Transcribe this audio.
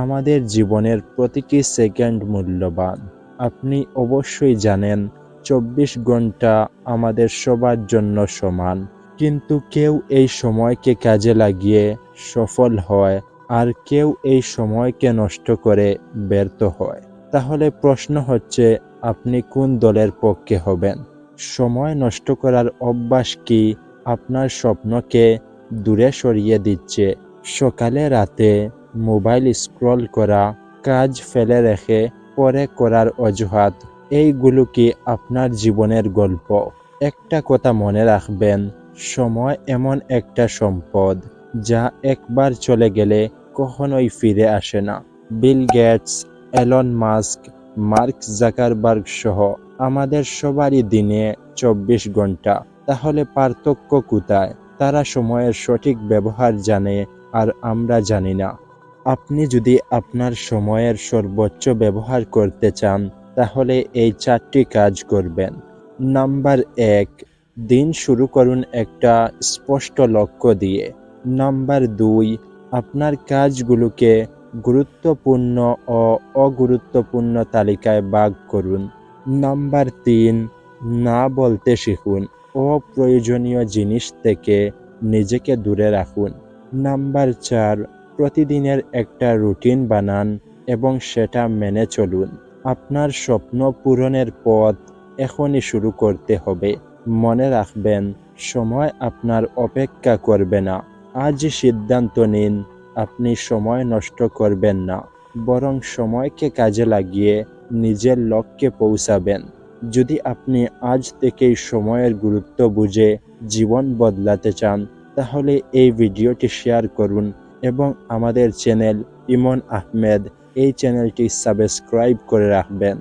আমাদের জীবনের প্রতিটি সেকেন্ড মূল্যবান। আপনি অবশ্যই জানেন 24 ঘন্টা আমাদের সবার জন্য সমান, কিন্তু কেউ এই সময়কে কাজে লাগিয়ে সফল হয় আর কেউ এই সময়কে নষ্ট করে ব্যর্থ হয়। তাহলে প্রশ্ন হচ্ছে, আপনি কোন দলের পক্ষে হবেন? সময় নষ্ট করার অভ্যাস কি আপনার স্বপ্নকে দূরে সরিয়ে দিচ্ছে? সকালে রাতে মোবাইল স্ক্রল করা, কাজ ফেলে রেখে পরে করার অজুহাত, এইগুলো কি আপনার জীবনের গল্প? একটা কথা মনে রাখবেন, সময় এমন একটা সম্পদ যা একবার চলে গেলে কখনোই ফিরে আসে না। Bill Gates, Elon Musk, Mark Zuckerberg সহ আমাদের সবারই দিনে 24 ঘন্টা। তাহলে পার্থক্য কোথায়? তারা সময়ের সঠিক ব্যবহার জানে আর আমরা জানি না। আপনি যদি আপনার সময়ের সর্বোচ্চ ব্যবহার করতে চান, তাহলে এই 4টি কাজ করবেন। নাম্বার 1, দিন শুরু করুন একটা স্পষ্ট লক্ষ্য দিয়ে। নাম্বার 2, আপনার কাজগুলোকে গুরুত্বপূর্ণ ও অগুরুত্বপূর্ণ তালিকায় ভাগ করুন। নাম্বার 3, না বলতে শিখুন। অপ্রয়োজনীয় জিনিস থেকে নিজেকে দূরে রাখুন। নাম্বার 4, প্রতিদিনের একটা রুটিন বানান এবং সেটা মেনে চলুন। আপনার স্বপ্ন পূরণের পথ এখনই শুরু করতে হবে। মনে রাখবেন, সময় আপনার অপেক্ষা করবে না। আজ সিদ্ধান্ত নিন, আপনি সময় নষ্ট করবেন না, বরং সময়কে কাজে লাগিয়ে নিজের লক্ষ্যে পৌঁছাবেন। যদি আপনি আজ থেকেই সময়ের গুরুত্ব বুঝে জীবন বদলাতে চান, তাহলে এই ভিডিওটি শেয়ার করুন এবং আমাদের চ্যানেল ইমন আহমেদ, এই চ্যানেলটি সাবস্ক্রাইব করে রাখবেন।